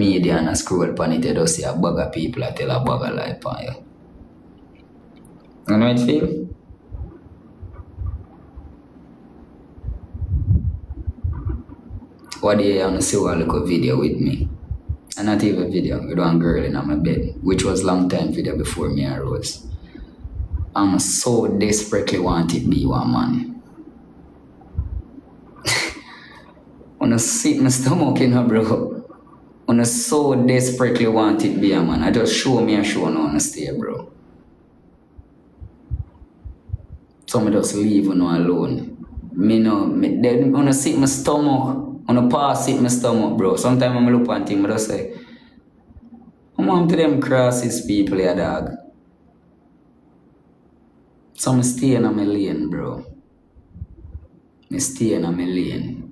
media and I scroll upon it, you just see a bag of people that tell a bag of lie upon you. You know how it feel? What day you want to see a little video with me? And not even video, with one girl in my bed, which was long time video before me and Rose. I'm so desperately want it be one man. When I sit my stomach in her, bro. When I so desperately want it be a man. I just show me and show no stay, bro. So I just leave you alone. Then when I sit my stomach, when I pass it my stomach, bro. Sometimes when I look at things, I just say, I want to them crosses people here, dog. So I stay in my lane, bro. I stay in my lane.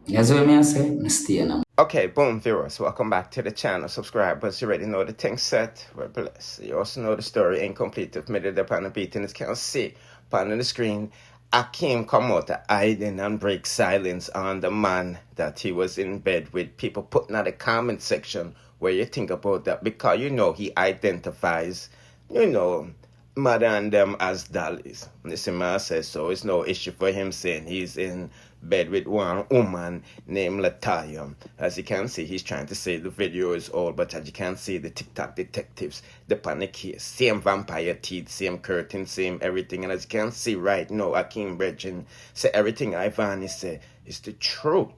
You see what I say? I stay in my. Okay, boom, viewers, welcome back to the channel. Subscribers, you already know the thing set. We're blessed. You also know the story incomplete of Middle upon the beat, and as you can see upon the screen, Akeem come out to hiding and break silence on the man that he was in bed with. People putting out a comment section where you think about that, because you know he identifies, you know, mother and them as dollies. This man says so. It's no issue for him saying he's in bed with one woman named Latoya. As you can see, he's trying to say the video is old, but as you can see, the TikTok detectives, the panic case, same vampire teeth, same curtain, same everything. And as you can see right now, Akeem Bridgen say everything Ivani say is the truth.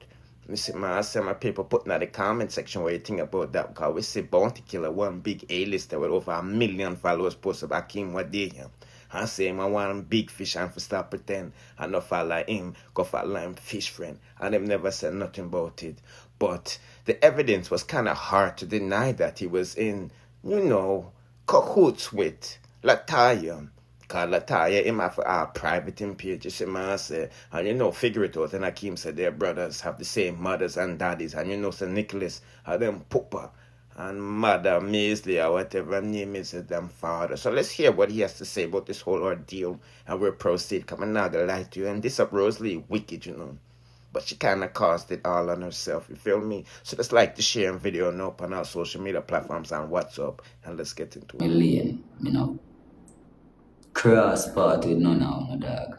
Listen, man, I see my people putting out the comment section where you think about that, because we see Bounty Killer, one big A-lister with over 1 million followers, post of Akeem what day him. I say him, I want big fish and for start pretend and not follow him, go follow him fish friend. And them never said nothing about it. But the evidence was kind of hard to deny that he was in, you know, cahoots with Latoya. Because Latoya, him have a private in page, you see, man, say, and you know, figure it out. And Akeem said their brothers have the same mothers and daddies. And you know, St. Nicholas have them pooper and Mother Maisley or whatever her name is, them father. So let's hear what he has to say about this whole ordeal, and we'll proceed. Come on, now, gonna lie to you. And this up Rosealee wicked, you know. But she kind of caused it all on herself, you feel me? So let's like the share and video now on our social media platforms and WhatsApp, and let's get into it. Lane, you know. Cross part with none now, no dog.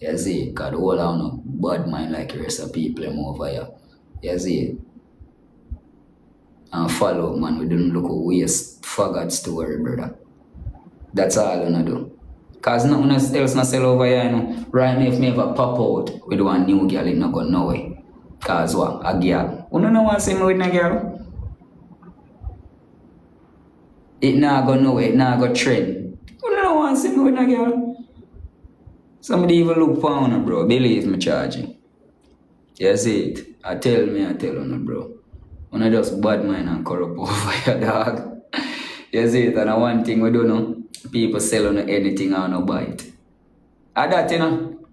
You see, because the whole of no bad mind like the rest of people them over here. You see. And follow, man, we don't look a waste forgot story, brother. That's all I wanna do. Cause nothing else not sell over here, you know. Right now, if me ever pop out with one new girl, it not go nowhere. Cause what? A girl. You don't know what I say me with a girl? It not go nowhere, it not go trend. You don't know what I say me with a girl? Somebody even look for her, bro. Believe me, charging. You see it? I tell you, bro. When I just bad mind and corrupt over your dog. You see it? And one thing we don't know, people sell on anything or no buy it. And that, you know.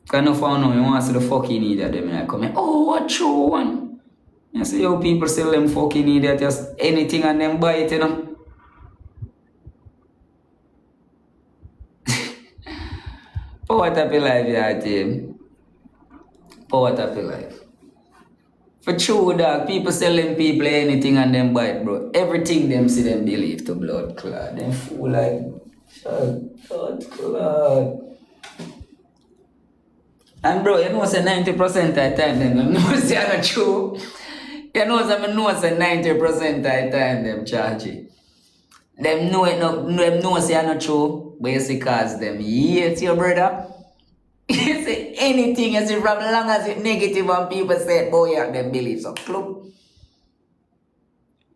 Because no for now, you want to see the fucking idiot them and I come in, oh, what true one? You see how people sell them fucking idiot, just anything and them buy it, you know. Power type of life, yeah, team. Power type of life. For true, dog, people selling people anything and them buy it, bro. Everything them see them believe to blood clot. Them fool like, blood clot. And bro, you know say 90% of the time them know say not true. You know say 90% of the time them charge it. Them know it no, them know say not true, but you see cause them hate your brother. You say anything, you see, from long as it's negative and people say, boy, you have them beliefs of club.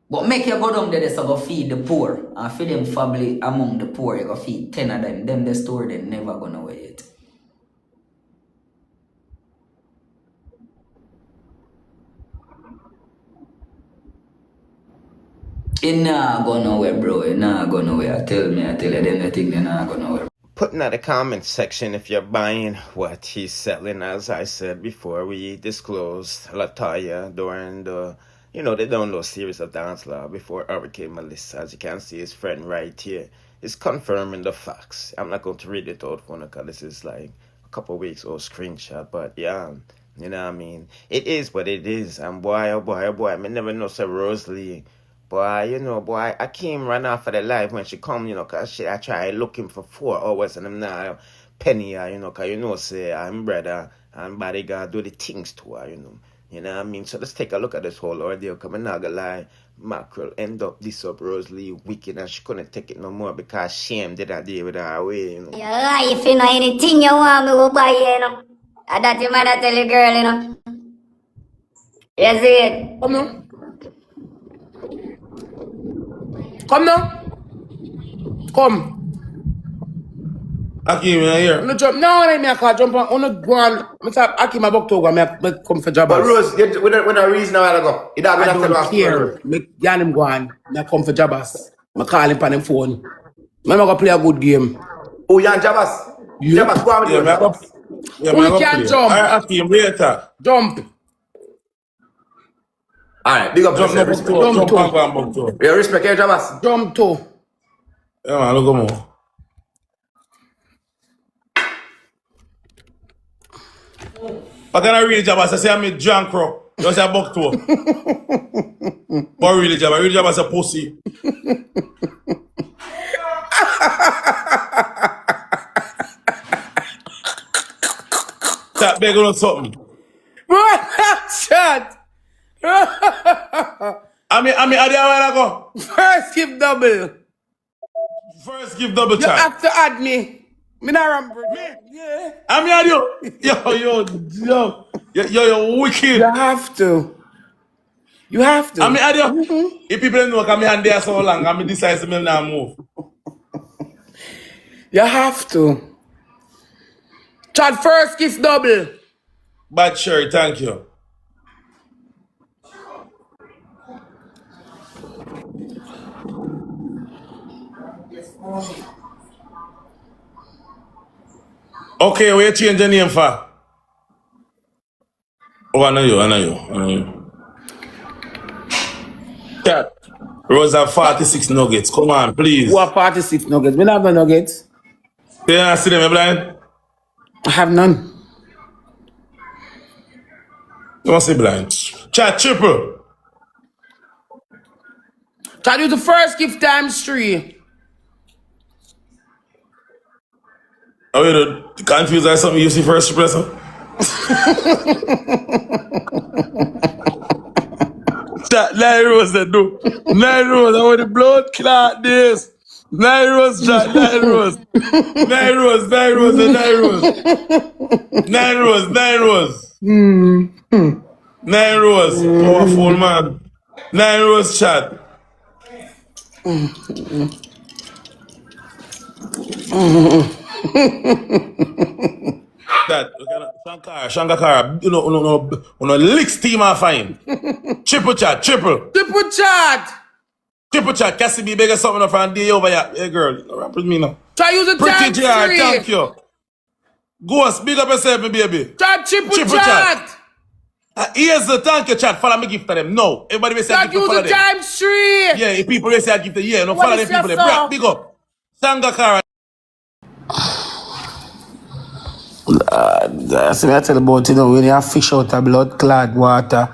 But make you go down there, so go feed the poor. And feed them family among the poor, you go feed 10 of them. Them the story, they never gonna weigh it. It nah go nowhere, bro. It nah go nowhere. Tell you, them the thing, they nah go nowhere. Putting out a comment section if you're buying what he's selling. As I said before, we disclosed Latoya during the, you know, the download series of Dancehall before Hurricane Melissa. As you can see, his friend right here is confirming the facts. I'm not going to read it out for you because this is like a couple weeks old screenshot, but yeah, You know what I mean? It is what it is. And boy, oh boy, oh boy, I never know Sir Rosealee. Boy, you know, boy, I came run off of the life when she come, you know, cause I try looking for 4 hours and I'm not penny her, you know, cause you know, say I'm brother and bodyguard do the things to her, you know. You know what I mean? So let's take a look at this whole ordeal. Come on, not gonna lie, Mackerel end up this up Rosealee wicked and she couldn't take it no more because shame did not deal with her way, you know. Yeah, if you know anything you want me to buy, you know. And that your mother tell you, girl, you know. You see it? Come now. Come now. Come. Akeem, you here? No jump. No, I can't jump on. On the ground. I keep my book to go. I come for job. But Rose, with a reason a while ago. You don't I have to don't care. Me yan him go on. I come for Jabas. I call him on him phone. I'm going to play a good game. Oh, you're Jabas? Yeah. Jabas, go on with Yeah, you, man. Jabas. Yeah, Who man. can jump? Alright, Akeem, later. Jump. Alright, big up Jump yourself. no Respect. book Jump two. Jump two. and go on book 2. Yeah, respect here, Jabas. Jump to. Yeah, man, look at more. But can I read Jabba? I say I'm a drunk crow. You say book 2. But really Jabba. Really Jabba is a pussy. That beg on something. Bro, shot. I mean, I did a while ago. First give double. First give double You chat. have to add me. Me not remember. Yeah. I mean, you're wicked. You have to. You have to. I mean, if people don't know, I'm hand there so long, I'm decide to now move. You have to. Chad first gift double. But sure, thank you. Okay, where you change the name for? Oh, I know you. Chat. Rose have 46 nuggets. Come on, please. What 46 nuggets? We don't have no nuggets. Yeah, see them, you blind? I have none. You must say blind. Chat, triple. Chad, use the first gift times 3. Oh, you confused by something you see first triple, so? Chat, 9 rows that do. 9 rows, I want the blood clot this. 9 rows, chat, 9 rows. 9 rows, 9 rows, 9 rows. 9 rows, 9 rows. 9 rows, powerful man. 9 rows, chat. That Shankara, you know, licks team are fine. Triple chat, triple. Triple chat. Triple chat, Cassie be bigger something from day over here. Hey girl, rap with me now. Try use the Pretty times JR, 3. thank you. Ghost, big up yourself, me baby. Try triple chat. Here's the thank you chat. Follow me gift to them. No. Everybody will say I Try give to use follow the them. times 3. Yeah, if people will say I give to no, What follow is them people. your Them. song? Big up. Sangakara. That's what I tell about, you know, when you fish out a blood clad water,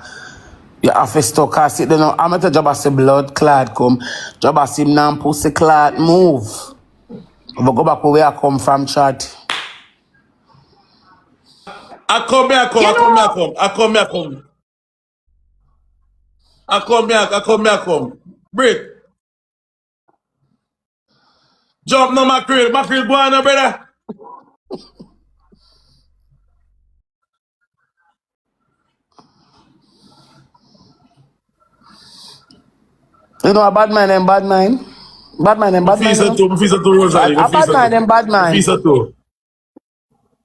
you have to stuck as it, you know, I'm at the job as a blood clad come, job as him now pussy clad move. But go back where I come from, chat. I come. Break. Jump no mackerel. Mackerel go on, brother. You know, a bad man and bad mind. Bad man and bad mind. Fisa too, Rosalie. A bad man and bad mind. Fisa too.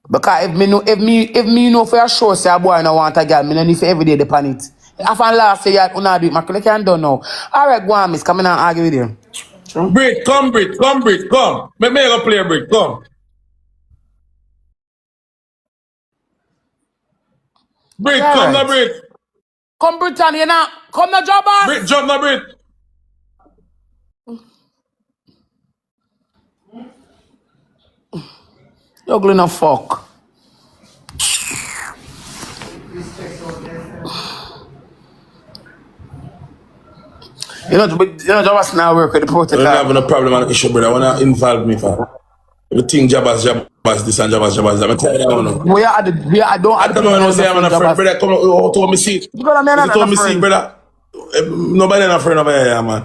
Because if me know for sure say a boy no want a girl, me no need for every day depend it. If I last say you not do it, my colleague can't do now. Alright, go on, miss, come in and argue with you. Break, come. Make me go play a break, come. Break, Alright. come na break. Come Britannia now. Come na jobbers. Break, jump na break. You're ugly no fuck. Jabas now work with the I don't protocol. have no problem on the issue, brother. I want to involve me, fam. Everything Jabas this and Jabas. I'm telling you now. I don't At the moment, I say I'm a friend, brother. Come on, to me see. Because I'm You not told a me see, friend. brother. Nobody not a friend over here, man.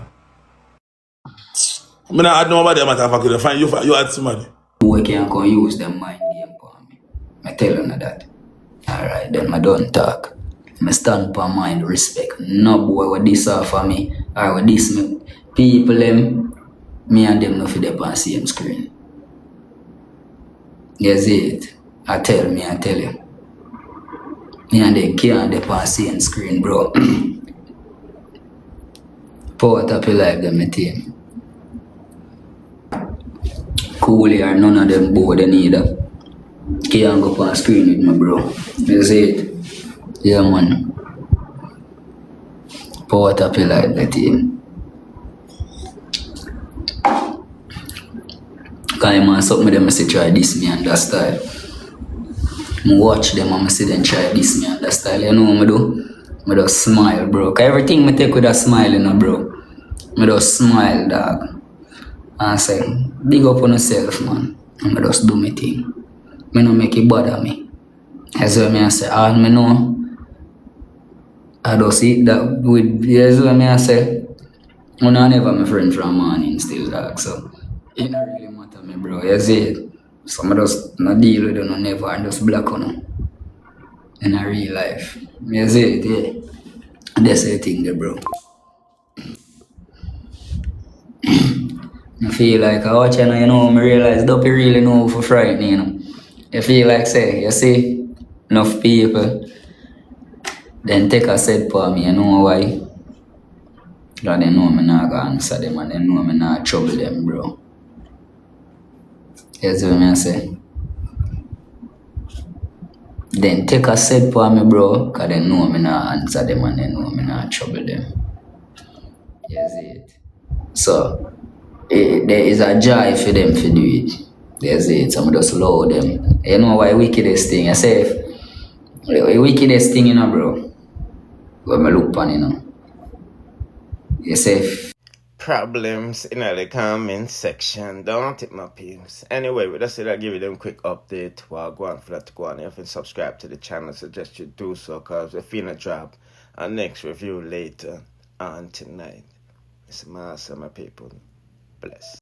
I mean, I had nobody, matter of fact. Find you had somebody. Boy can't go use them mind game for me. I tell you that. Alright, then I don't talk. I stand for mind, respect. No boy what this offer me, or what this me. People them, me and them no fit up on same screen. You see it? I tell you. Me and them can't up on same screen, bro. Power up your life, them my team. Cool here, none of them board neither. Can't go up on screen with me, bro. You see it? Yeah, man. Power up your life, my team. Cause man, something them say try this me and that style. I watch them and I see them try this me and that style. You know what I do? I just smile, bro. Cause everything I take with a smile, you know, bro. I just smile, dog. And I say, big up on yourself, man. And I just do my thing. I don't make it bother me. That's what I say. All I know, I just eat that with, that's what I say. I never my friend from morning still, dog. So, it don't really matter me, bro. You see it? So I just not deal with them never and just block on them. In a real life. You see it, yeah. That's the thing there, bro. I feel like I watch and you know, I realize Duppy really know for frightening, you know. You feel like say, you see, enough people, then take a set for me, you know why? Because they know me not gonna answer them and they know me not trouble them, bro. You see what I say? Then take a set for me, bro, because they know me not answer them and they know me not trouble them. You see it? So, there is a joy for them to do it. You see it? So I just love them. You know why wickedest thing? I say, the wickedest thing, you know, bro, when I look on, you know. You say, Problems in the comment section. Don't take my peeps. Anyway, with that said, I'll give you them quick update while going for that to go on. If you subscribe to the channel, I suggest you do so because we're finna drop our next review later on tonight. It's my people. Bless.